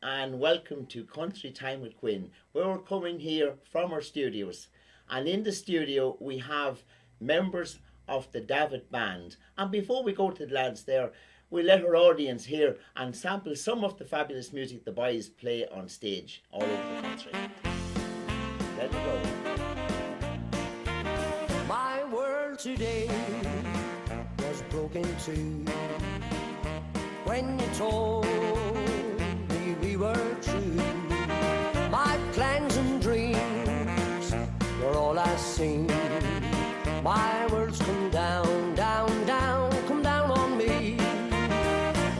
and welcome to Country Time with Quinn. We're coming here from our studios, and in the studio we have members of the Davitt Band. And before we go to the lads there, we let our audience hear and sample some of the fabulous music the boys play on stage all over the country. Let it go. My world today was broken too when you told me we were true. My plans and dreams were all I seen. My world's come down, down, down, come down on me.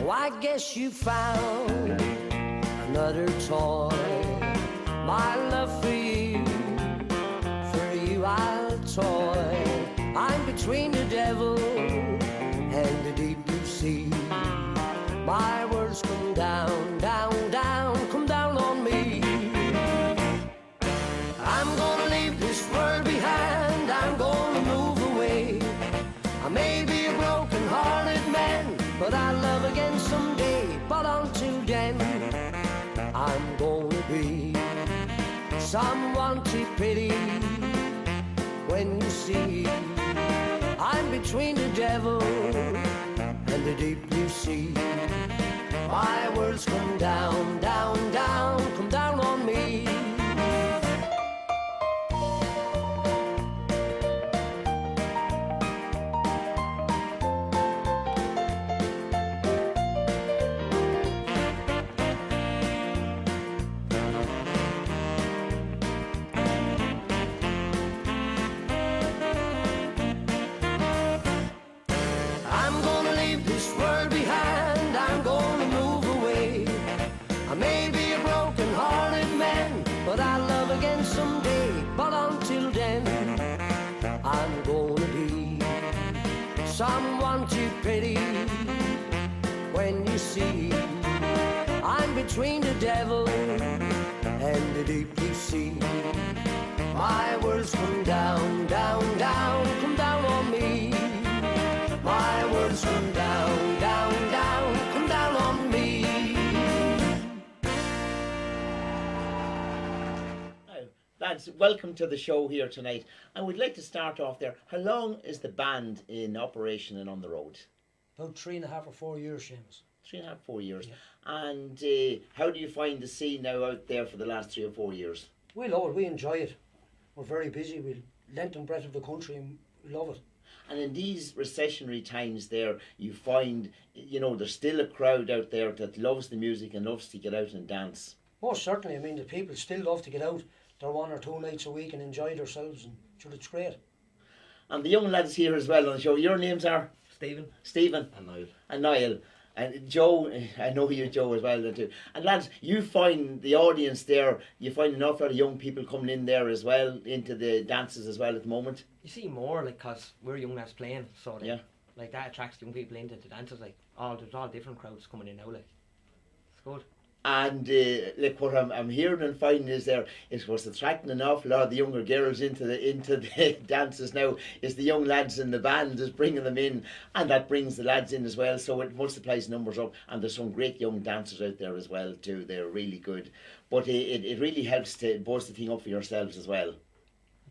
Oh, I guess you found another toy. My love for you I'll toy. I'm between the devil and the deep blue sea. My world's come down, down, down, come down on me. I'm gonna leave this world behind, I'm gonna move away. I may be a broken-hearted man, but I'll love again someday. But until then, I'm gonna be someone to pity. When you see I'm between the devil and the deep blue sea. My world's come down, down, down, come down on me. But I'll love again someday. But until then, I'm gonna be someone to pity. When you see I'm between the devil and the deep blue sea. My world's come down, down, down, come down on me. My world's come down, down, down, come down on me. Lads, welcome to the show here tonight. And we'd like to start off there. How long is the band in operation and on the road? About 3.5 or 4 years, Seamus. 3.5, 4 years. Yeah. And how do you find the scene now out there for the last 3 or 4 years? We love it, we enjoy it. We're very busy, we length and breadth of the country and we love it. And in these recessionary times there, you find, there's still a crowd out there that loves the music and loves to get out and dance. Most certainly, the people still love to get out their 1 or 2 nights a week and enjoy themselves, and sure, it's great. And the young lads here as well on the show, your names are? Stephen. And Niall. And Niall. And Joe, I know you, Joe, as well too. And lads, you find the audience there, you find an awful lot of young people coming in there as well, into the dances as well at the moment. You see more, because we're young lads playing, so yeah. That attracts young people into the dances, there's all different crowds coming in now, it's good. And what I'm hearing and finding is what's attracting an awful lot of the younger girls into the dances now is the young lads in the band is bringing them in, and that brings the lads in as well, so it multiplies numbers up. And there's some great young dancers out there as well too. They're really good, but it really helps to buzz the thing up for yourselves as well.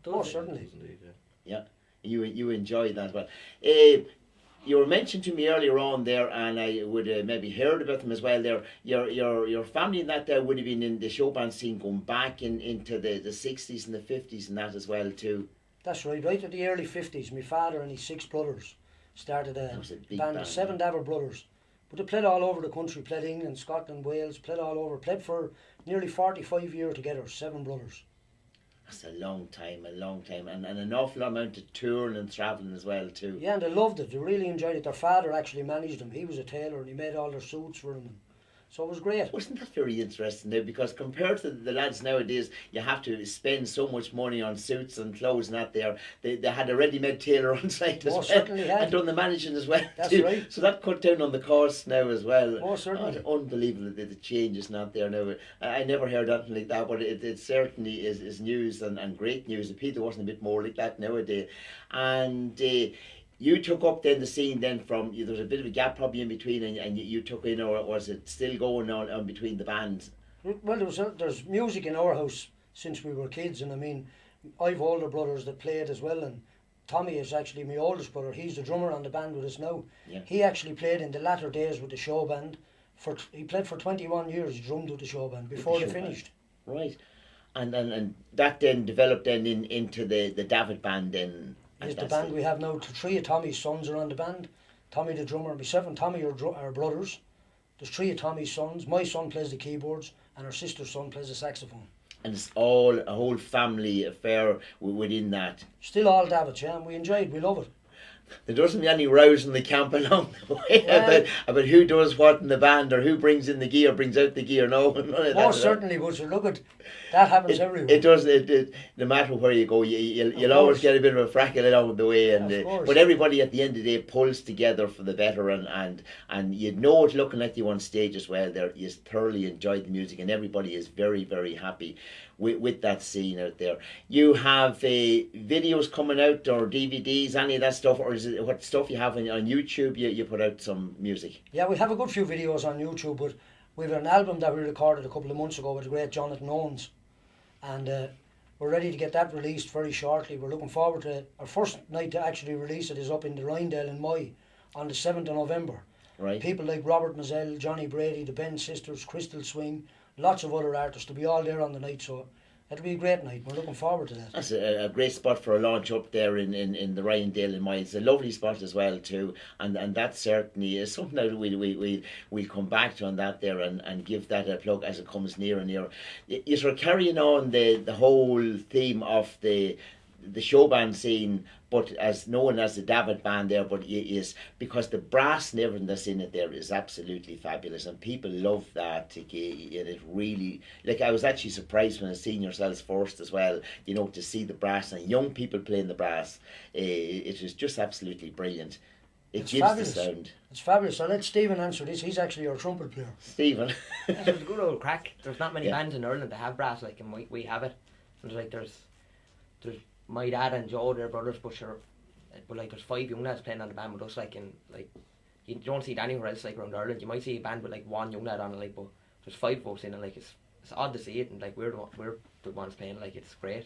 Oh, certainly. Yeah, you enjoy that as well. You were mentioned to me earlier on there, and I would maybe heard about them as well there. Your family and that there would have been in the show band scene going back into the 60s and the 50s and that as well too. That's right at the early 50s. My father and his 6 brothers started a band of 7 Davitt brothers. But they played all over the country, played England, Scotland, Wales, played all over, played for nearly 45 years together, 7 brothers. That's a long time, and an awful amount of touring and travelling as well too. Yeah, and they loved it, they really enjoyed it. Their father actually managed them, he was a tailor and he made all their suits for them. So it was great. Wasn't that very interesting now? Because compared to the lads nowadays, you have to spend so much money on suits and clothes and that there. They had a ready-made tailor on site as well. Certainly had. And done the managing as well. That's too. right. So that cut down on the costs now as well. Oh, certainly. Unbelievable that the change is not there now. I never heard anything like that, but it certainly is news and great news. The Peter wasn't a bit more like that nowadays. And you took up then the scene then from, there was a bit of a gap probably in between, and you took in, or was it still going on between the bands? Well, there's music in our house since we were kids, and I mean, I've older brothers that played as well, and Tommy is actually my oldest brother. He's the drummer on the band with us now. Yeah. He actually played in the latter days with the show band. He played for 21 years, he drummed with the show band before they finished. Right. And that then developed then into the Davitt Band then. Is the band we have now. Three of Tommy's sons are on the band. Tommy the drummer, myself and Tommy are brothers. There's three of Tommy's sons. My son plays the keyboards and our sister's son plays the saxophone. And it's all a whole family affair within that. Still all Davitt, yeah, and we enjoy it, we love it. There doesn't be any rows in the camp along the way about who does what in the band or who brings in the gear, brings out the gear. No, none of that. Oh, certainly, but so look at that happens everywhere. It does. No matter where you go, you'll always get a bit of a frackle along the way, but everybody at the end of the day pulls together for the better, and you know it looking at you on stage as well. There, you thoroughly enjoy the music, and everybody is very, very happy with that scene out there. You have videos coming out or DVDs, any of that stuff, or is it what stuff you have on YouTube? You put out some music. Yeah, we have a good few videos on YouTube, but we have an album that we recorded a couple of months ago with the great Jonathan Owens, and we're ready to get that released very shortly. We're looking forward to it. Our first night to actually release it is up in the Rindale in Moy on the 7th of November. Right. People like Robert Mazzell, Johnny Brady, the Band Sisters, Crystal Swing, lots of other artists to be all there on the night, so it'll be a great night. We're looking forward to that. That's a great spot for a launch up there in the Ryandale in Moy. It's a lovely spot as well too, and that certainly is something that we'll come back to on that there and give that a plug as it comes near and near. You're carrying on the whole theme of the show band scene, but as known as the Davitt Band there, but it is because the brass and everything that's in it there is absolutely fabulous, and people love that. And it really, like, I was actually surprised when I seen yourselves first as well, you know, to see the brass and young people playing the brass. It is just absolutely brilliant. It's gives fabulous. The sound. It's fabulous. I'll let Stephen answer this. He's actually our trumpet player. Stephen. It's a good old crack. There's not many bands in Ireland that have brass, like, and we have it. And there's my dad and Joe, their brothers, but there's 5 young lads playing on the band with us, like, and like you don't see it anywhere else, like around Ireland. You might see a band with like 1 young lad on it, like, but there's 5 of us in it. Like, it's odd to see it, and like we're the ones playing. Like, it's great.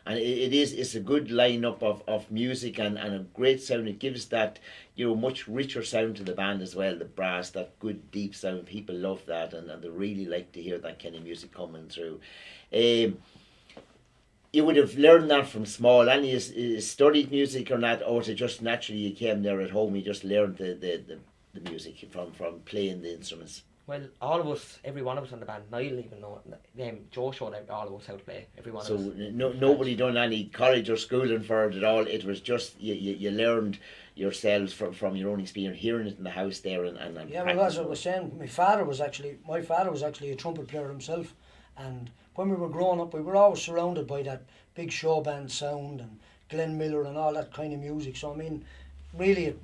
And it's a good lineup of music and a great sound. It gives that, you know, much richer sound to the band as well. The brass, that good deep sound. People love that, and they really like to hear that kind of music coming through. You would have learned that from small, and you studied music or not, or was it just naturally you came there at home, you just learned the music from playing the instruments? Well, all of us, every one of us on the band, Niall even know, Joe showed all of us how to play, every one of us. So nobody done any college or schooling for it at all, it was just, you learned yourselves from your own experience, hearing it in the house there and yeah, well, as I was saying, my father was actually a trumpet player himself, and when we were growing up, we were always surrounded by that big show band sound and Glenn Miller and all that kind of music. So I mean, really,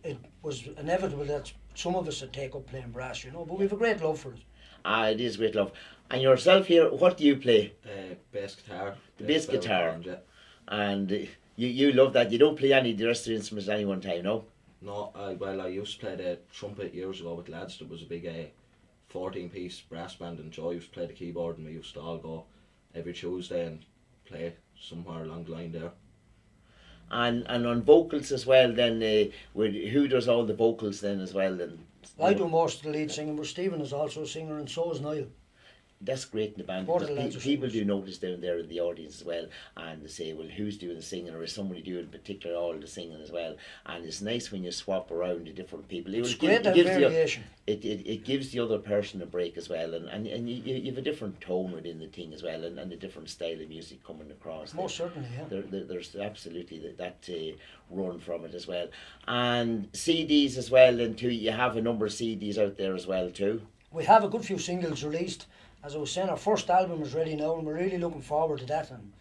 it was inevitable that some of us would take up playing brass, you know. But we have a great love for it. It is great love. And yourself here, what do you play? Bass guitar. The bass guitar. Band, yeah. And you love that. You don't play any of the rest of the instruments at any one time, no? No. I used to play the trumpet years ago with lads. There was a big 14-piece brass band, and Joe used to play the keyboard, and we used to all go every Tuesday and play somewhere along the line there. And on vocals as well then, who does all the vocals then as well? Then I do most of the lead singing, but Stephen is also a singer, and so is Niall. That's great in the band. People do notice down there in the audience as well, and they say, well, who's doing the singing, or is somebody doing particularly all the singing as well? And it's nice when you swap around the different people. It's great that variation. It gives the other person a break as well, and you have a different tone within the thing as well, and a different style of music coming across. Most certainly, yeah. There's absolutely that run from it as well. And CDs as well, and too, you have a number of CDs out there as well too. We have a good few singles released. As I was saying, our first album is ready now, and we're really looking forward to that. And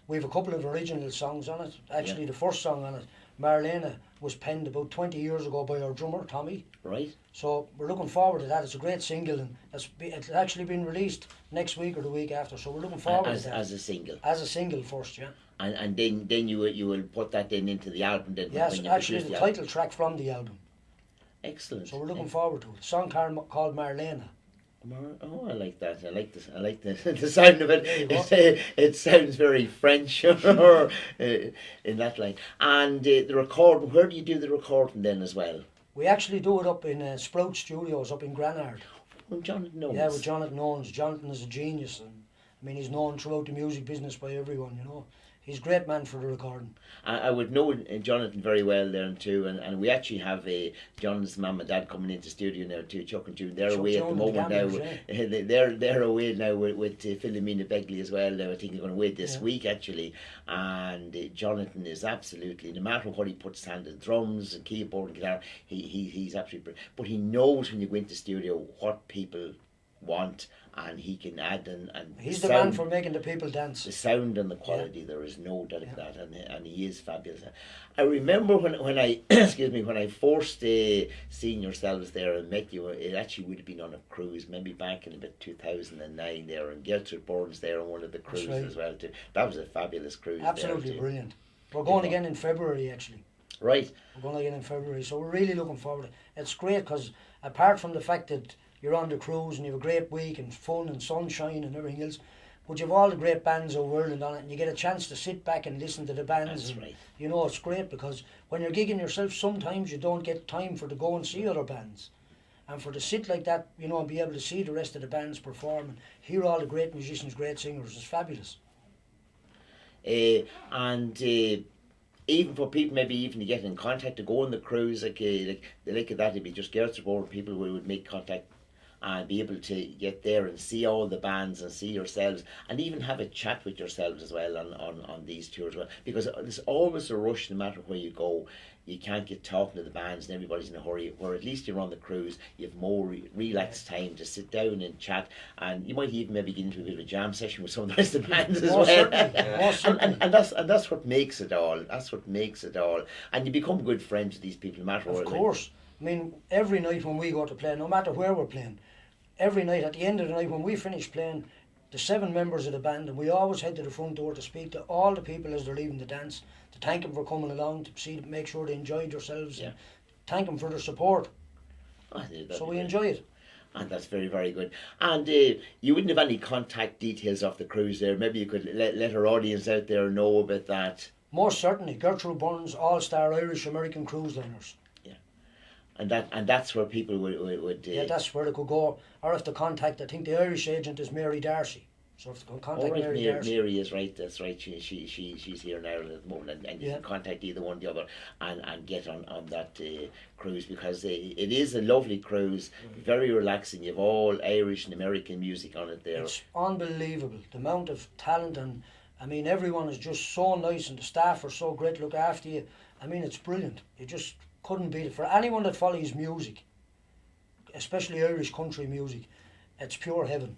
we have a couple of original songs on it. Actually, the first song on it, Marlena, was penned about 20 years ago by our drummer, Tommy. Right. So we're looking forward to that. It's a great single, and it's actually been released next week or the week after. So we're looking forward to that. As a single? As a single first, yeah. And then you will put that then into the album then? Yes, actually the title track from the album. Excellent. So we're looking forward to it. A song called Marlena. Oh, I like that. I like this. I like the, the sound of it. It sounds very French or in that line. And the recording. Where do you do the recording then as well? We actually do it up in Sprout Studios up in Granard. Well, Jonathan Owens. Yeah, with Jonathan Owens. Jonathan is a genius, and I mean he's known throughout the music business by everyone. You know, he's a great man for the recording. I would know Jonathan very well there too, and we actually have Jonathan's mum and dad coming into studio now too, Chuck and June. They're Chuck away at the Jones, moment the now. Gamblers, They're away now with Philomena Begley as well. I think they're going away this week actually. And Jonathan is absolutely, no matter what he puts hand in drums and keyboard and guitar, he's absolutely brilliant. But he knows when you go into studio what people want, and he can add and he's the man for making the people dance. The sound and the quality, there is no doubt of that, and he is fabulous. I remember when I excuse me, when I first seen yourselves there and met you, it actually would have been on a cruise, maybe back in about 2009 there, and Gertrude Burns there on one of the cruises as well too. That was a fabulous cruise. Absolutely brilliant. We're going again in February actually. Right. We're going again in February, so we're really looking forward to it. It's great because apart from the fact that you're on the cruise and you have a great week and fun and sunshine and everything else, but you have all the great bands over Ireland on it, and you get a chance to sit back and listen to the bands. That's right. You know, it's great because when you're gigging yourself, sometimes you don't get time to go and see other bands. And for to sit like that, you know, and be able to see the rest of the bands perform and hear all the great musicians, great singers, is fabulous. Even for people maybe even to get in contact to go on the cruise, like that, it'd be just Gertrude Burns, people who would make contact and be able to get there and see all the bands and see yourselves and even have a chat with yourselves as well on these tours as well, because there's always a rush no matter where you go. You can't get talking to the bands and everybody's in a hurry, where at least you're on the cruise, you have more relaxed time to sit down and chat, and you might even maybe get into a bit of a jam session with some of the rest of the bands as well. And that's what makes it all. That's what makes it all. And you become good friends with these people no matter what. Of course. I mean, every night when we go to play, no matter where we're playing, every night at the end of the night when we finish playing, the 7 members of the band, and we always head to the front door to speak to all the people as they're leaving the dance, to thank them for coming along, to make sure they enjoyed themselves, and thank them for their support. So we enjoy it. And that's very, very good. And you wouldn't have any contact details of the cruise there. Maybe you could let our audience out there know about that. Most certainly, Gertrude Burns, All-Star Irish American Cruise Liners. And that's where people would that's where they could go. Or if they contact, I think the Irish agent is Mary Darcy. So if they can contact Mary Darcy. Mary is right, that's right. She's here now at the moment, and you can contact either one or the other and get on that cruise, because it is a lovely cruise, very relaxing. You have all Irish and American music on it there. It's unbelievable, the amount of talent, and I mean everyone is just so nice and the staff are so great to look after you. I mean it's brilliant. You just couldn't beat it. For anyone that follows music, especially Irish country music, it's pure heaven.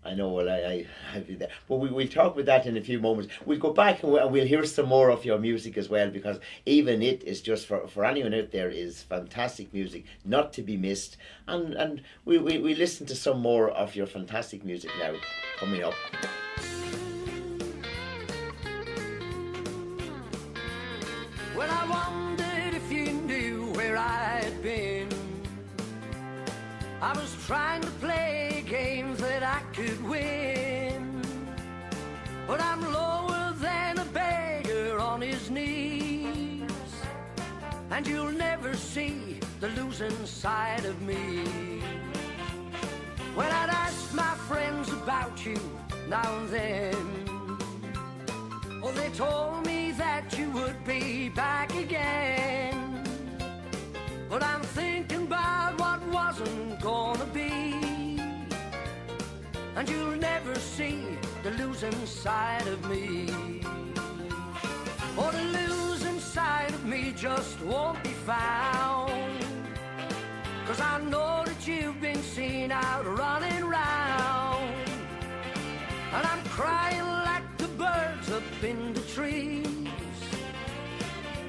I know, well, I'll be there. But we'll talk about that in a few moments. We'll go back and we'll hear some more of your music as well, because even it is just, for anyone out there, is fantastic music, not to be missed. And we listen to some more of your fantastic music now, coming up. Well, I wondered if you knew where I had been. I was trying to play games that I could win, but I'm lower than a beggar on his knees, and you'll never see the losing side of me. When I'd ask my friends about you now and then, oh, they told me that you would be back again. But I'm thinking about what wasn't gonna be, and you'll never see the losing side of me. Oh, the losing side of me just won't be found, 'cause I know that you've been seen out running round, and I'm crying like the birds up in the trees,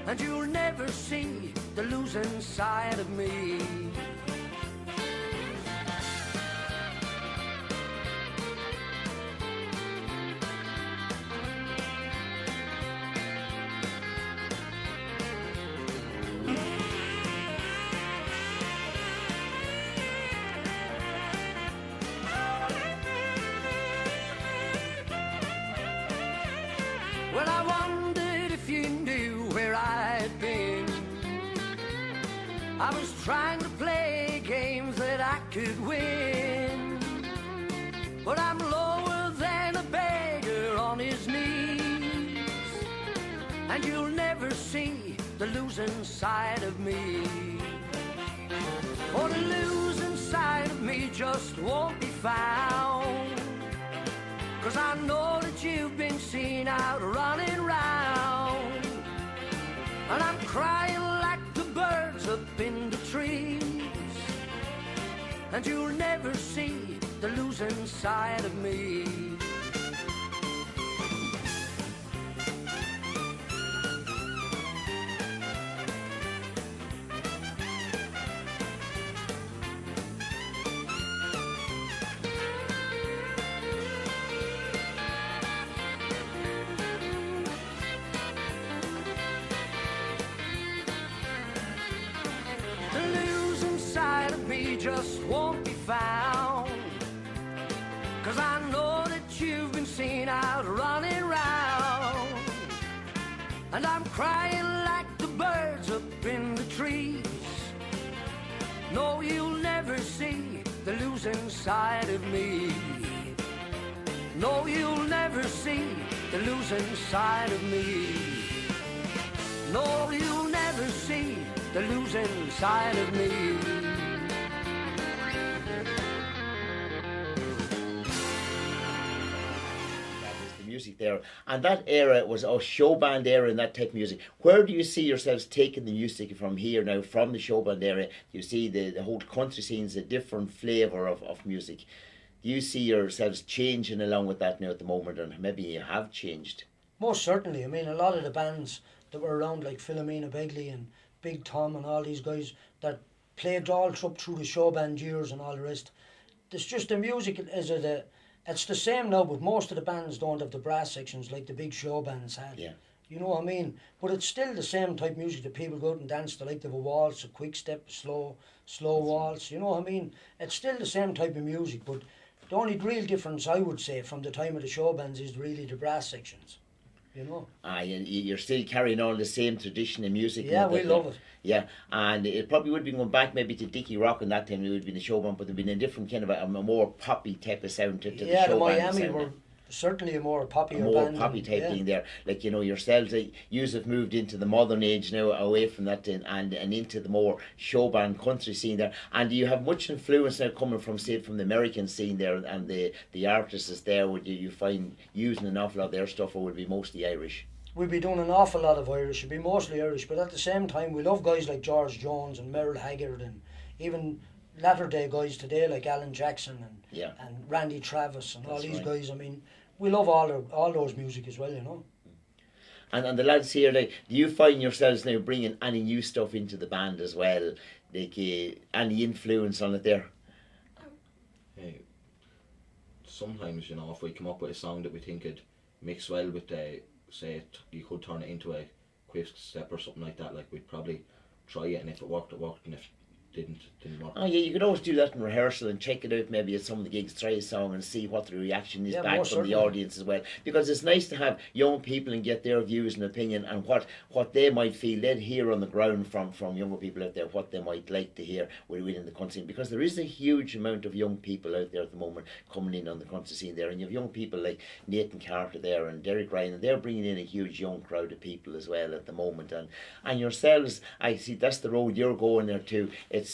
and you'll never see the losing side of me. I was trying to play games that I could win, but I'm lower than a beggar on his knees, and you'll never see the losing side of me. For the losing side of me just won't be found, 'cause I know that you've been seen out running round, and I'm crying like the birds up in the trees, and you'll never see the losing side of me. Just won't be found, 'cause I know that you've been seen out running round, and I'm crying like the birds up in the trees. No, you'll never see the losing side of me. No, you'll never see the losing side of me. No, you'll never see the losing side of me. Music there, and that era was a show band era and that type of music. Where do you see yourselves taking the music from here now, from the show band era? Do you see the whole country scene's a different flavour of music? Do you see yourselves changing along with that now at the moment, and maybe you have changed? Most certainly. I mean, a lot of the bands that were around, like Philomena Begley and Big Tom and all these guys that played all up through the show band years and all the rest, it's just the music it's the same now, but most of the bands don't have the brass sections like the big show bands had. Yeah. You know what I mean? But it's still the same type of music that people go out and dance to, like the waltz, a quick step, slow waltz. You know what I mean? It's still the same type of music, but the only real difference, I would say, from the time of the show bands is really the brass sections. You know? You're still carrying on the same tradition in music. Yeah, we love it. Yeah, and it probably would be going back maybe to Dickie Rock and that time. It would have been a show band, but there'd been a different kind of a more poppy type of sound to the show band. Yeah, the Miami were certainly a more poppy band. Poppy type thing there. Like, you know, yourselves, yous have moved into the modern age now, away from that and into the more show band country scene there. And do you have much influence now coming from, say, from the American scene there, and the artists there? Would you find using an awful lot of their stuff, or would it be mostly Irish? We'll be doing an awful lot of Irish. It'll be mostly Irish, but at the same time, we love guys like George Jones and Merrill Haggard, and even latter day guys today like Alan Jackson and Randy Travis and all these guys. I mean, we love all those music as well, you know. And the lads here, do you find yourselves now bringing any new stuff into the band as well? Like any influence on it there? Sometimes, you know, if we come up with a song that we think could mix well with say you could turn it into a quick step or something like that, like we'd probably try it, and if it worked, and if it didn't work. Oh yeah, you could always do that in rehearsal and check it out maybe at some of the gigs, try a song and see what the reaction is back from the audience as well, because it's nice to have young people and get their views and opinion and what they might feel. They'd hear on the ground from younger people out there what they might like to hear within the country scene, because there is a huge amount of young people out there at the moment coming in on the country scene there, and you have young people like Nathan Carter there and Derek Ryan, and they're bringing in a huge young crowd of people as well at the moment, and yourselves, I see that's the road you're going there too. It's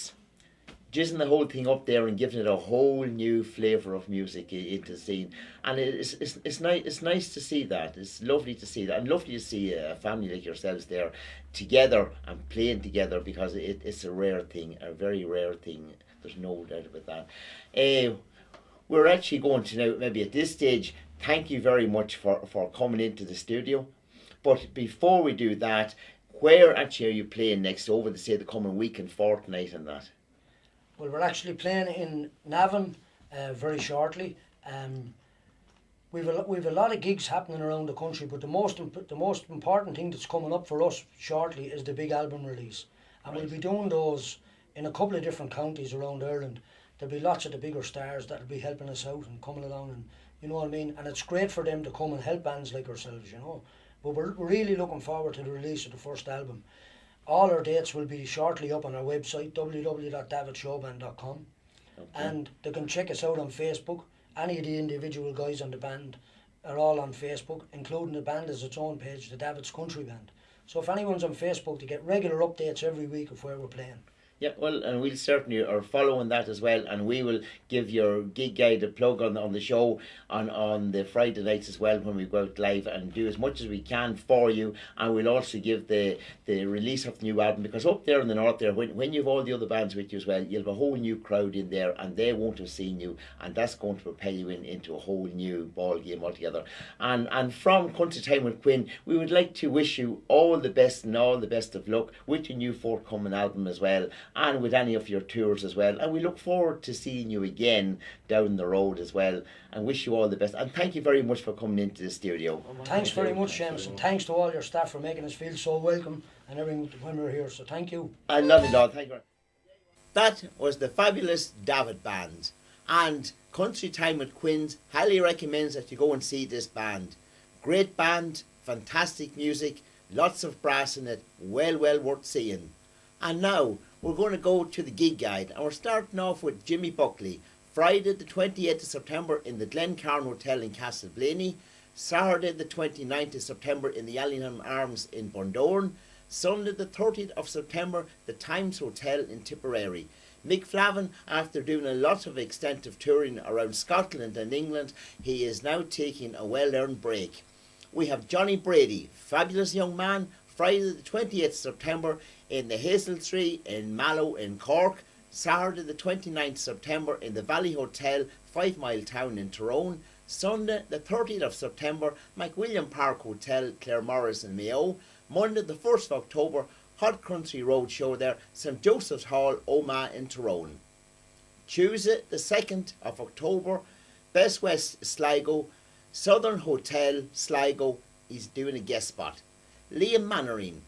jizzing the whole thing up there and giving it a whole new flavour of music into the scene, and it's nice to see that. It's lovely to see that, and lovely to see a family like yourselves there together and playing together, because it's a rare thing, a very rare thing. There's no doubt about that. We're actually going to now, maybe at this stage, thank you very much for coming into the studio, but before we do that, where actually are you playing next over the coming week and fortnight and that? Well, we're actually playing in Navan very shortly. We've a lot of gigs happening around the country, but the most important thing that's coming up for us shortly is the big album release, and we'll be doing those in a couple of different counties around Ireland. There'll be lots of the bigger stars that'll be helping us out and coming along, and you know what I mean. And it's great for them to come and help bands like ourselves, you know. But we're really looking forward to the release of the first album. All our dates will be shortly up on our website, www.davidshowband.com. Okay. And they can check us out on Facebook. Any of the individual guys on the band are all on Facebook, including the band as its own page, the David's Country Band. So if anyone's on Facebook, they get regular updates every week of where we're playing. Yeah, well, and we'll certainly are following that as well, and we will give your gig guide a plug on the show on the Friday nights as well when we go out live, and do as much as we can for you. And we'll also give the release of the new album, because up there in the north there, when you've all the other bands with you as well, you'll have a whole new crowd in there, and they won't have seen you, and that's going to propel you into a whole new ball game altogether. And from Country Time with Quinn, we would like to wish you all the best and all the best of luck with your new forthcoming album as well, and with any of your tours as well. And we look forward to seeing you again down the road as well, and wish you all the best. And thank you very much for coming into the studio. Thanks very much, James, and thanks to all your staff for making us feel so welcome and everything when we're here. So thank you. I love it all. Thank you. That was the fabulous Davitt Band, and Country Time with Quinn highly recommends that you go and see this band. Great band, fantastic music, lots of brass in it, well worth seeing. And now we're going to go to the gig guide, and we're starting off with Jimmy Buckley. Friday the 28th of September in the Glencairn Hotel in Castleblaney. Saturday the 29th of September in the Allingham Arms in Bundoran. Sunday the 30th of September, the Times Hotel in Tipperary. Mick Flavin, after doing a lot of extensive touring around Scotland and England, he is now taking a well-earned break. We have Johnny Brady, fabulous young man, Friday the 28th of September in the Hazel Tree in Mallow in Cork. Saturday the 29th of September in the Valley Hotel, 5 Mile Town in Tyrone. Sunday the 30th of September, McWilliam Park Hotel, Claremorris in Mayo. Monday the 1st of October, Hot Country Road Show there, St Joseph's Hall, Omagh in Tyrone. Tuesday the 2nd of October, Best West Sligo, Southern Hotel Sligo, he's doing a guest spot. Liam Mannering,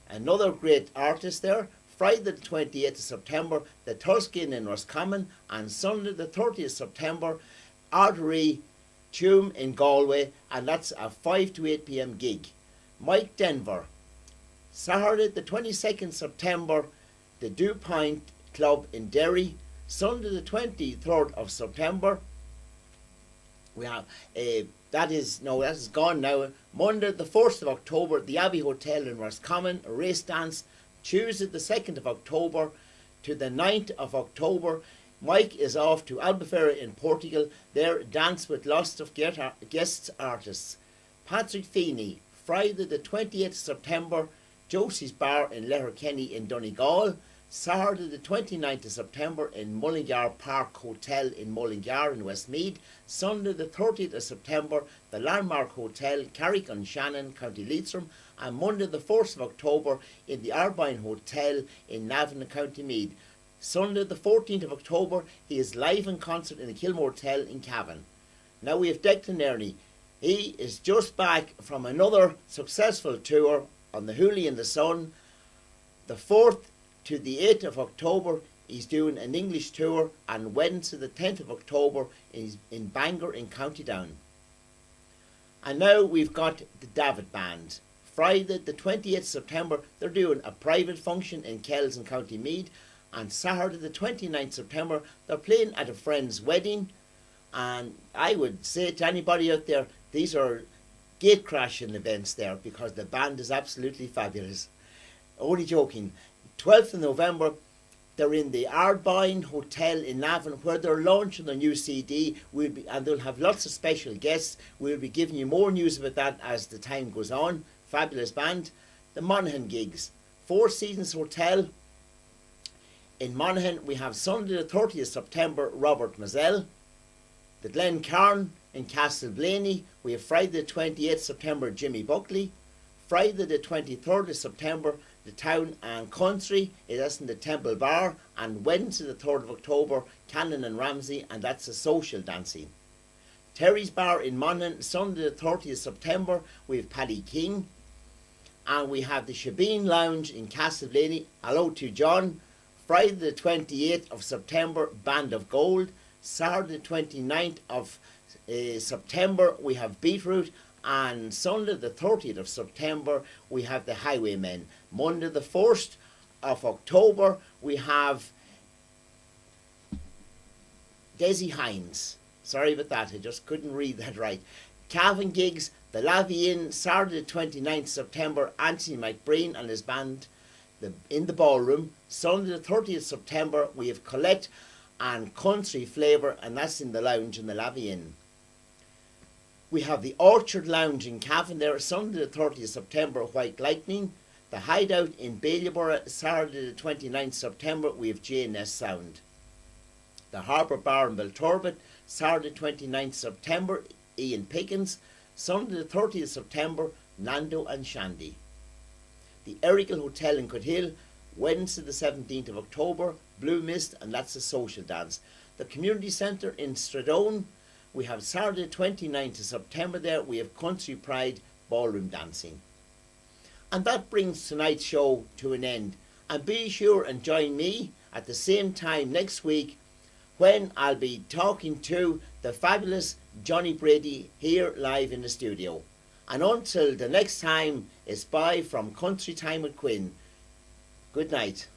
another great artist there. Friday the 28th of September, the Tuscan in Roscommon, and Sunday the 30th of September, Artery Tuam in Galway, and that's a 5 to 8 p.m. gig. Mike Denver, Saturday the 22nd September, the Dew Point Club in Derry. Sunday the 23rd of September, we have that is gone now. Monday the 1st of October, the Abbey Hotel in Roscommon, a race dance. Tuesday the 2nd of October to the 9th of October, Mike is off to Albufeira in Portugal. There, dance with lots of guest artists. Patrick Feeney, Friday the 28th of September, Josie's Bar in Letterkenny in Donegal. Saturday the 29th of September in Mullingar Park Hotel in Mullingar in Westmeath. Sunday the 30th of September, the Landmark Hotel, Carrick-on-Shannon, County Leitrim. And Monday the 1st of October in the Arbine Hotel in Navan, County Meath. Sunday the 14th of October, he is live in concert in the Kilmore Hotel in Cavan. Now we have Declan Ernie. He is just back from another successful tour on the Hoolie in the Sun. The 4th to the 8th of October, he's doing an English tour, and Wednesday the 10th of October is in Bangor in County Down. And now we've got the Davitt Band. Friday the 28th September, they're doing a private function in Kells in County Meath. And Saturday the 29th September, they're playing at a friend's wedding. And I would say to anybody out there, these are gate crashing events there, because the band is absolutely fabulous. Only joking. 12th of November, they're in the Arbine Hotel in Navan, where they're launching their new CD. And they'll have lots of special guests. We'll be giving you more news about that as the time goes on. Fabulous band. The Monaghan gigs. Four Seasons Hotel in Monaghan. We have Sunday the 30th of September, Robert Mazzell. The Glencairn in Castleblaney. We have Friday the 28th September, Jimmy Buckley. Friday the 23rd of September, the Town and Country, that's in the Temple Bar. And Wednesday the 3rd of October, Cannon and Ramsey, and that's a social dancing. Terry's Bar in Monaghan, Sunday the 30th of September, we have Paddy King. And we have the Shebeen Lounge in Castleblaney, Hello to John. Friday the 28th of September, Band of Gold. Saturday the 29th of September, we have Beetroot. And Sunday the 30th of September we have the Highwaymen. Monday the 1st of October we have Desi Hines. Sorry about that, I just couldn't read that right. Calvin Gigs, the Lavy Inn, Saturday the 29th September, Anthony McBreen and his band in the ballroom. Sunday the 30th September we have Colette and Country Flavour, and that's in the lounge in the Lavy Inn. We have the Orchard Lounge in Cavan there, Sunday the 30th September, White Lightning. The Hideout in Ballyborough, Saturday the 29th September, we have J&S Sound. The Harbour Bar in Belturbet, Saturday 29th September, Ian Pickens. Sunday the 30th September, Nando and Shandy. The Erical Hotel in Coothill, Wednesday the 17th of October, Blue Mist, and that's a social dance. The Community Centre in Stradone, we have Saturday 29th of September there, we have Country Pride ballroom dancing. And that brings tonight's show to an end. And be sure and join me at the same time next week when I'll be talking to the fabulous Johnny Brady here live in the studio. And until the next time, it's bye from Country Time with Quinn. Good night.